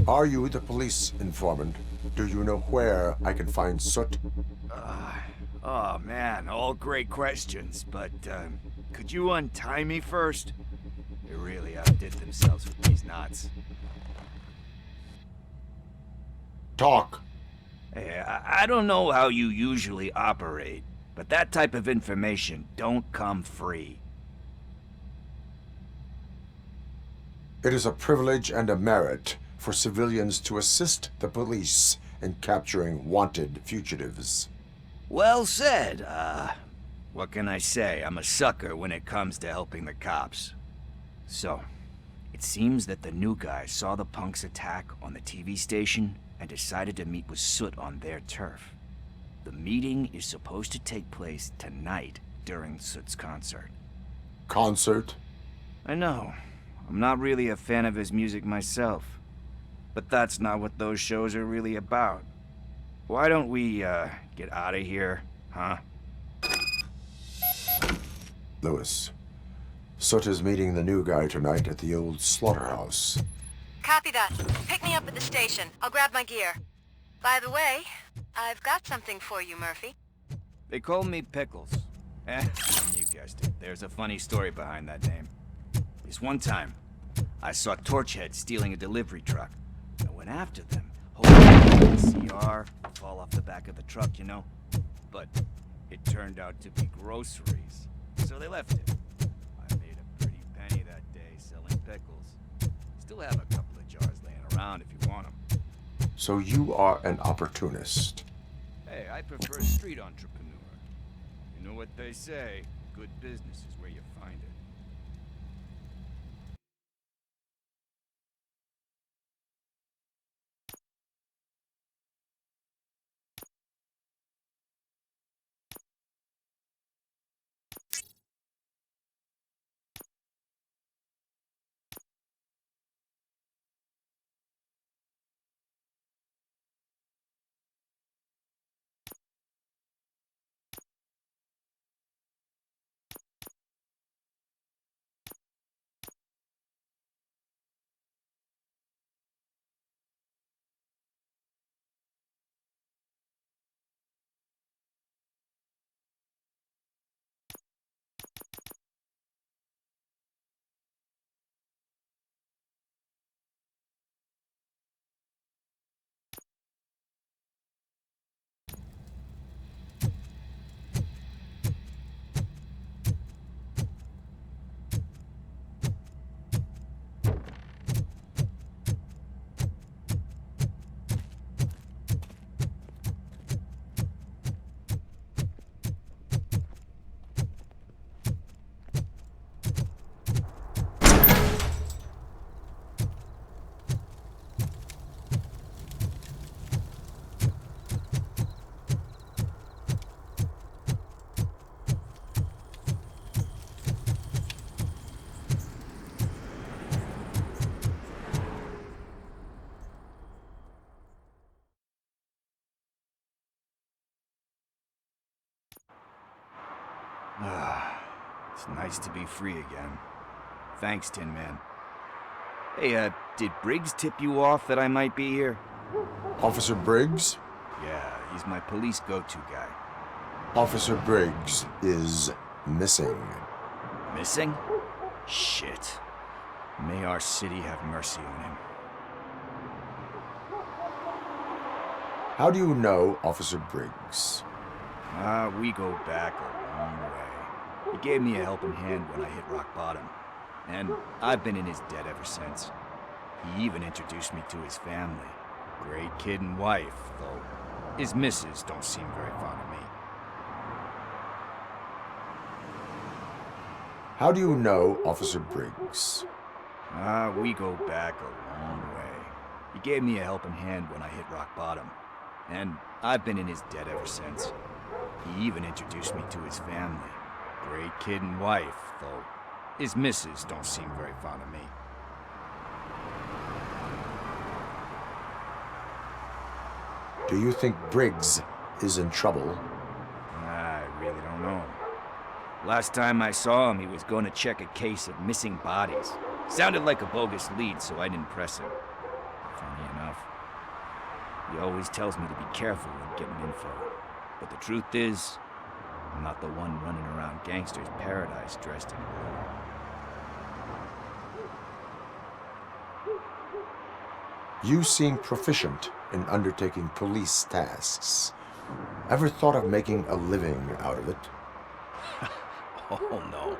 Are you the police informant? Do you know where I can find Soot? Oh man, all great questions, but could you untie me first? They really outdid themselves with these knots. Talk. Hey, I don't know how you usually operate, but that type of information don't come free. It is a privilege and a merit for civilians to assist the police in capturing wanted fugitives. Well said. What can I say? I'm a sucker when it comes to helping the cops. So, it seems that the new guy saw the punks attack on the TV station and decided to meet with Soot on their turf. The meeting is supposed to take place tonight during Soot's concert. Concert? I know. I'm not really a fan of his music myself. But that's not what those shows are really about. Why don't we, get out of here, huh? Lewis. Soot is meeting the new guy tonight at the old slaughterhouse. Copy that. Pick me up at the station. I'll grab my gear. By the way, I've got something for you, Murphy. They call me Pickles. You guessed it. There's a funny story behind that name. This one time, I saw Torchhead stealing a delivery truck. I went after them, hoping the CR would fall off the back of the truck, you know? But it turned out to be groceries, so they left it. I made a pretty penny that day selling pickles. Still have a couple of jars laying around if you want them. So you are an opportunist. Hey, I prefer a street entrepreneur. You know what they say, good business is where you find it. It's nice to be free again. Thanks, Tin Man. Hey, did Briggs tip you off that I might be here? Officer Briggs? Yeah, he's my police go-to guy. Officer Briggs is missing. Missing? Shit. May our city have mercy on him. How do you know Officer Briggs? We go back a long way. He gave me a helping hand when I hit rock bottom, and I've been in his debt ever since. He even introduced me to his family. Great kid and wife, though his missus don't seem very fond of me. How do you know Officer Briggs? We go back a long way. He gave me a helping hand when I hit rock bottom, and I've been in his debt ever since. He even introduced me to his family. Great kid and wife, though his missus don't seem very fond of me. Do you think Briggs is in trouble? I really don't know. Last time I saw him, he was going to check a case of missing bodies. Sounded like a bogus lead, so I didn't press him. Funny enough, He always tells me to be careful when getting info. But the truth is, I'm not the one running around gangster's paradise dressed in blue. You seem proficient in undertaking police tasks. Ever thought of making a living out of it? Oh no.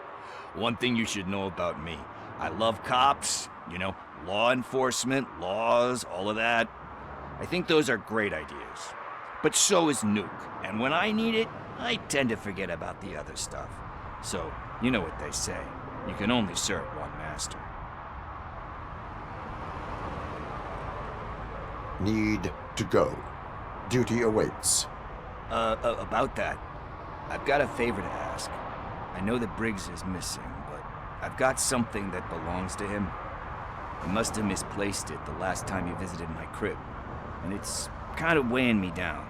One thing you should know about me. I love cops, you know, law enforcement, laws, all of that. I think those are great ideas. But so is Nuke, and when I need it, I tend to forget about the other stuff. So, you know what they say. You can only serve one master. Need to go. Duty awaits. About that, I've got a favor to ask. I know that Briggs is missing, but I've got something that belongs to him. He must have misplaced it the last time he visited my crib, and it's kind of weighing me down.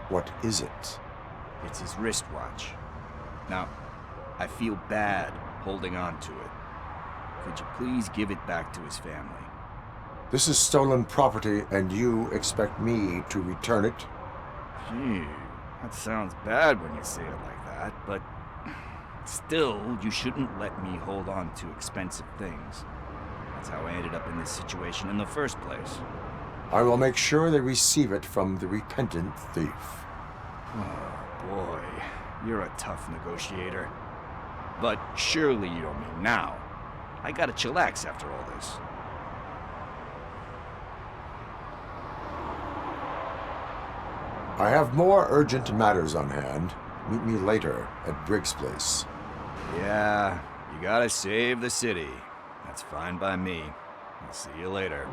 What is it? It's his wristwatch. Now, I feel bad holding on to it. Could you please give it back to his family? This is stolen property, and you expect me to return it? Gee, that sounds bad when you say it like that, but still, you shouldn't let me hold on to expensive things. That's how I ended up in this situation in the first place. I will make sure they receive it from the repentant thief. Oh boy, you're a tough negotiator. But surely you don't mean now. I gotta chillax after all this. I have more urgent matters on hand. Meet me later at Briggs' place. Yeah, you gotta save the city. That's fine by me. I'll see you later.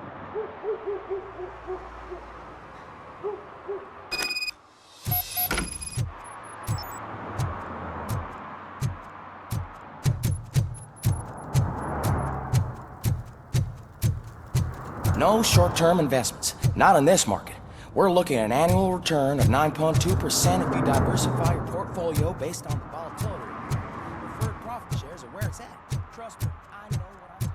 No short-term investments. Not in this market. We're looking at an annual return of 9.2% if you diversify your portfolio based on the volatility. Preferred profit shares are where it's at. Trust me, I know what I'm doing.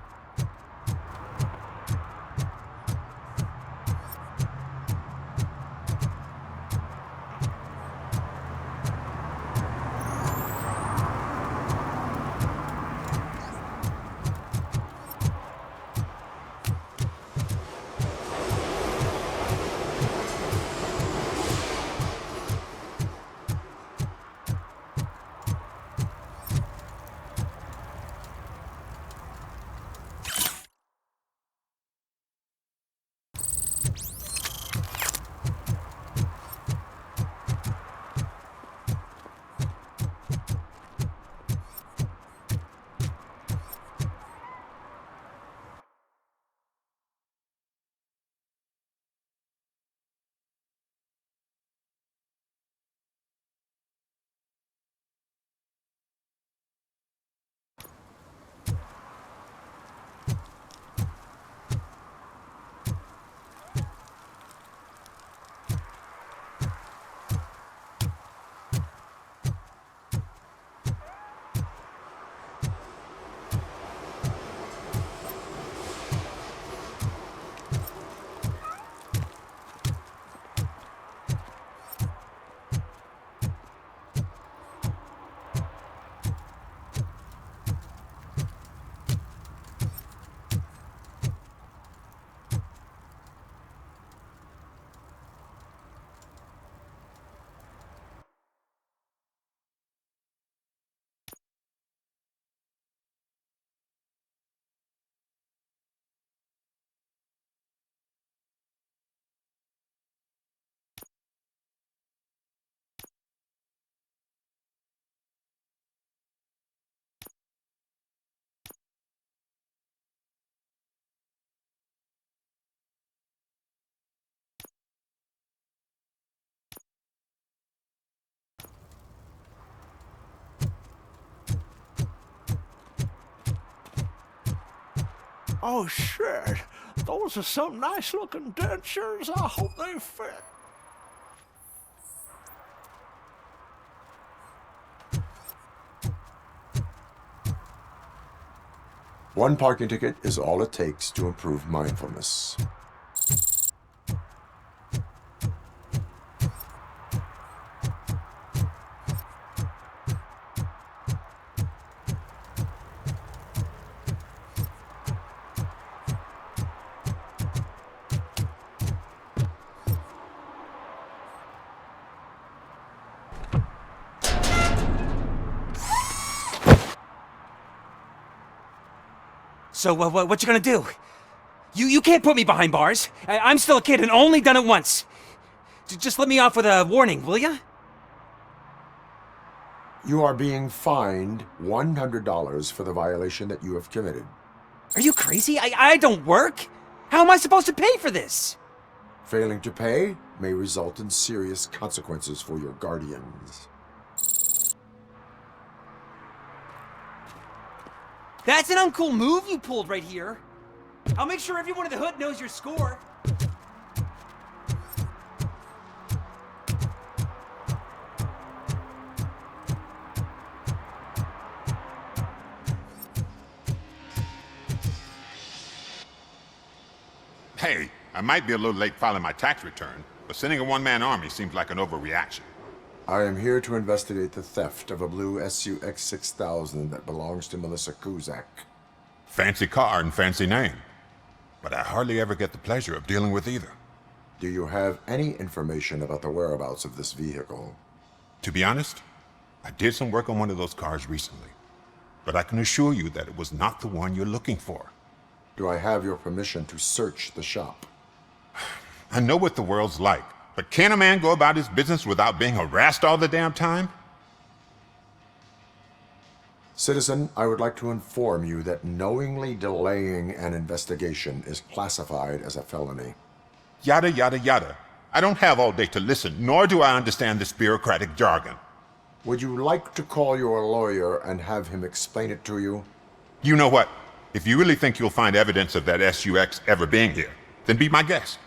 Oh shit, those are some nice looking dentures. I hope they fit. One parking ticket is all it takes to improve mindfulness. So, what you gonna do? You can't put me behind bars. I'm still a kid and only done it once. Just let me off with a warning, will ya? You are being fined $100 for the violation that you have committed. Are you crazy? I don't work. How am I supposed to pay for this? Failing to pay may result in serious consequences for your guardians. That's an uncool move you pulled right here. I'll make sure everyone in the hood knows your score. Hey, I might be a little late filing my tax return, but sending a one-man army seems like an overreaction. I am here to investigate the theft of a blue SUX 6000 that belongs to Melissa Kuzak. Fancy car and fancy name, but I hardly ever get the pleasure of dealing with either. Do you have any information about the whereabouts of this vehicle? To be honest, I did some work on one of those cars recently, but I can assure you that it was not the one you're looking for. Do I have your permission to search the shop? I know what the world's like, but can a man go about his business without being harassed all the damn time? Citizen, I would like to inform you that knowingly delaying an investigation is classified as a felony. Yada, yada, yada. I don't have all day to listen, nor do I understand this bureaucratic jargon. Would you like to call your lawyer and have him explain it to you? You know what? If you really think you'll find evidence of that SUX ever being here, then be my guest.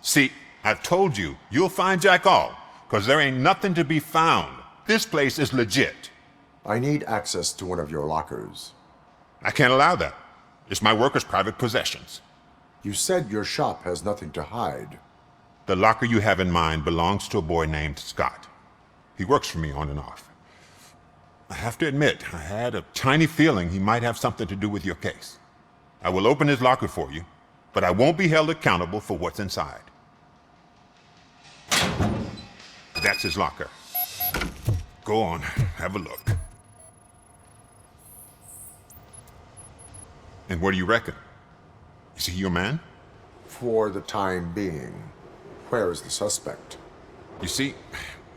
See, I've told you, you'll find Jack all, because there ain't nothing to be found. This place is legit. I need access to one of your lockers. I can't allow that. It's my workers' private possessions. You said your shop has nothing to hide. The locker you have in mind belongs to a boy named Scott. He works for me on and off. I have to admit, I had a tiny feeling he might have something to do with your case. I will open his locker for you, but I won't be held accountable for what's inside. That's his locker. Go on, have a look. And what do you reckon? Is he your man? For the time being. Where is the suspect? You see,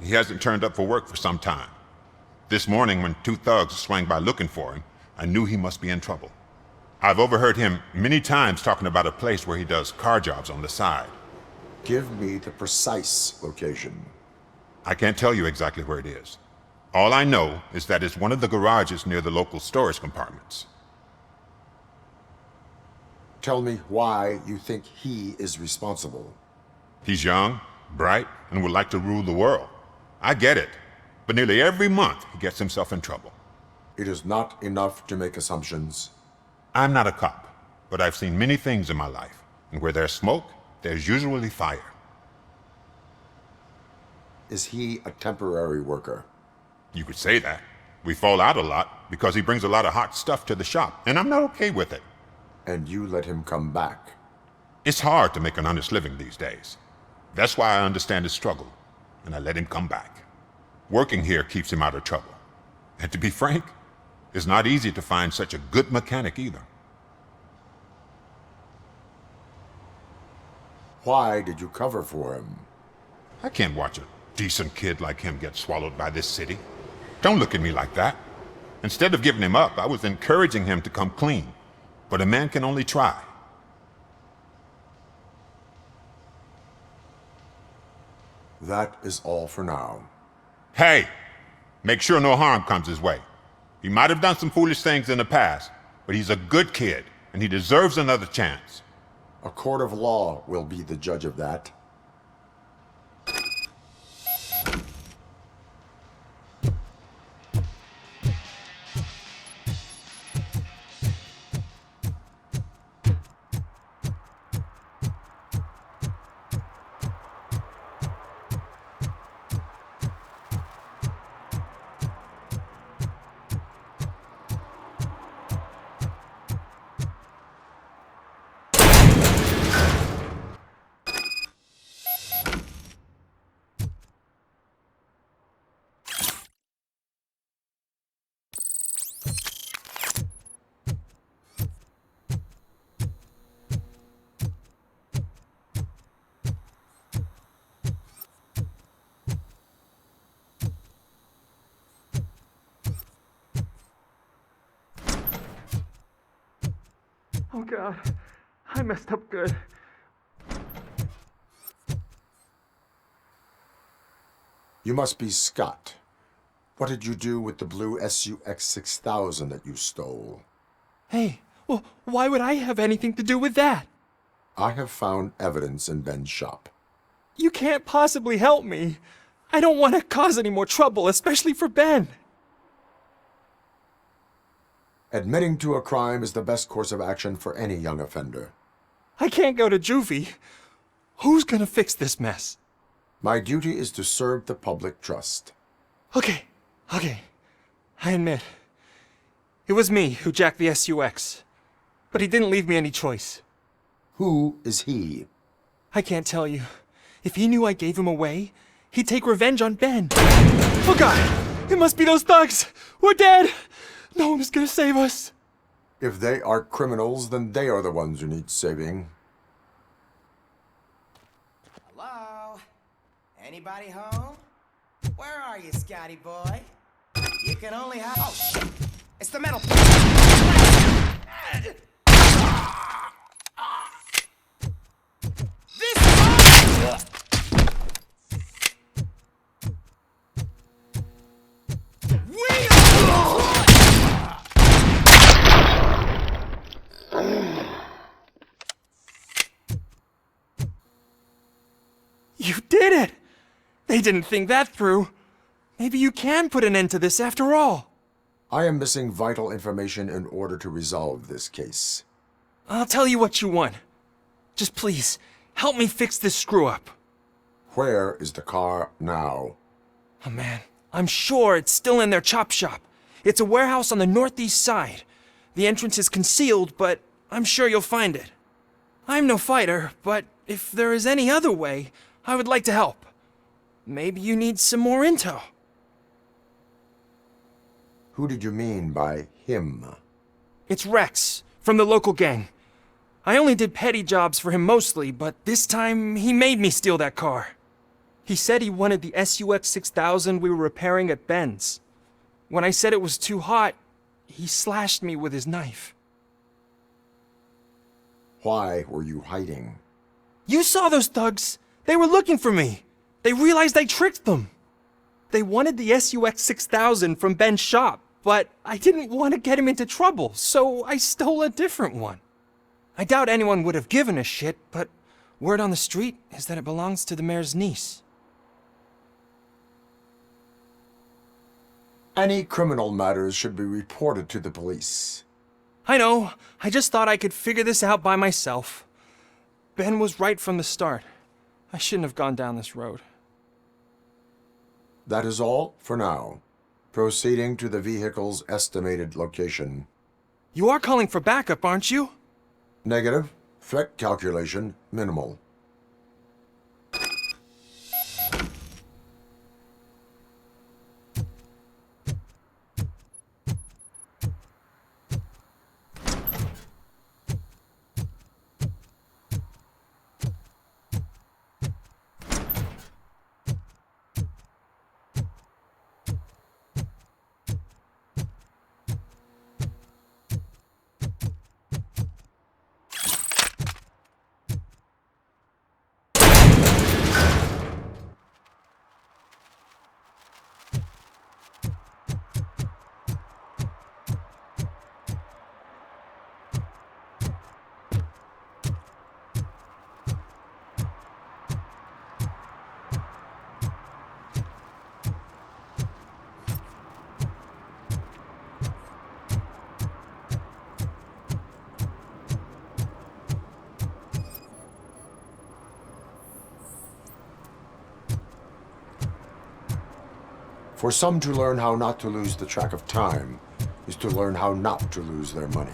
he hasn't turned up for work for some time. This morning, when two thugs swang by looking for him, I knew he must be in trouble. I've overheard him many times talking about a place where he does car jobs on the side. Give me the precise location. I can't tell you exactly where it is. All I know is that it's one of the garages near the local storage compartments. Tell me why you think he is responsible. He's young, bright, and would like to rule the world. I get it, but nearly every month he gets himself in trouble. It is not enough to make assumptions. I'm not a cop, but I've seen many things in my life, and where there's smoke, there's usually fire. Is he a temporary worker? You could say that. We fall out a lot because he brings a lot of hot stuff to the shop, and I'm not okay with it. And you let him come back? It's hard to make an honest living these days. That's why I understand his struggle, and I let him come back. Working here keeps him out of trouble. And to be frank, it's not easy to find such a good mechanic either. Why did you cover for him? I can't watch a decent kid like him get swallowed by this city. Don't look at me like that. Instead of giving him up, I was encouraging him to come clean. But a man can only try. That is all for now. Hey! Make sure no harm comes his way. He might have done some foolish things in the past, but he's a good kid, and he deserves another chance. A court of law will be the judge of that. Oh God, I messed up good. You must be Scott. What did you do with the blue SUX 6000 that you stole? Hey, well, why would I have anything to do with that? I have found evidence in Ben's shop. You can't possibly help me. I don't want to cause any more trouble, especially for Ben. Admitting to a crime is the best course of action for any young offender. I can't go to juvie. Who's gonna fix this mess? My duty is to serve the public trust. Okay. I admit. It was me who jacked the SUX. But he didn't leave me any choice. Who is he? I can't tell you. If he knew I gave him away, he'd take revenge on Ben. Oh God! It must be those thugs! We're dead! No one is gonna save us. If they are criminals, then they are the ones who need saving. Hello? Anybody home? Where are you, Scotty boy? You can only have... Oh, shit! It's the metal... You did it! They didn't think that through. Maybe you can put an end to this after all. I am missing vital information in order to resolve this case. I'll tell you what you want. Just please, help me fix this screw-up. Where is the car now? Oh man, I'm sure it's still in their chop shop. It's a warehouse on the northeast side. The entrance is concealed, but I'm sure you'll find it. I'm no fighter, but if there is any other way, I would like to help. Maybe you need some more intel. Who did you mean by him? It's Rex, from the local gang. I only did petty jobs for him mostly, but this time he made me steal that car. He said he wanted the SUX 6000 we were repairing at Ben's. When I said it was too hot, he slashed me with his knife. Why were you hiding? You saw those thugs. They were looking for me. They realized I tricked them. They wanted the SUX 6000 from Ben's shop, but I didn't want to get him into trouble, so I stole a different one. I doubt anyone would have given a shit, but word on the street is that it belongs to the mayor's niece. Any criminal matters should be reported to the police. I know. I just thought I could figure this out by myself. Ben was right from the start. I shouldn't have gone down this road. That is all for now. Proceeding to the vehicle's estimated location. You are calling for backup, aren't you? Negative. Threat calculation minimal. For some to learn how not to lose the track of time is to learn how not to lose their money.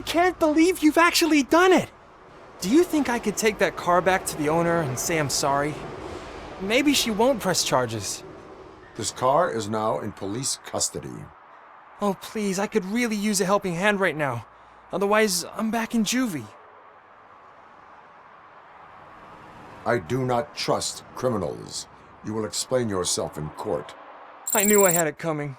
can't believe you've actually done it! Do you think I could take that car back to the owner and say I'm sorry? Maybe she won't press charges. This car is now in police custody. Oh, please, I could really use a helping hand right now. Otherwise, I'm back in juvie. I do not trust criminals. You will explain yourself in court. I knew I had it coming.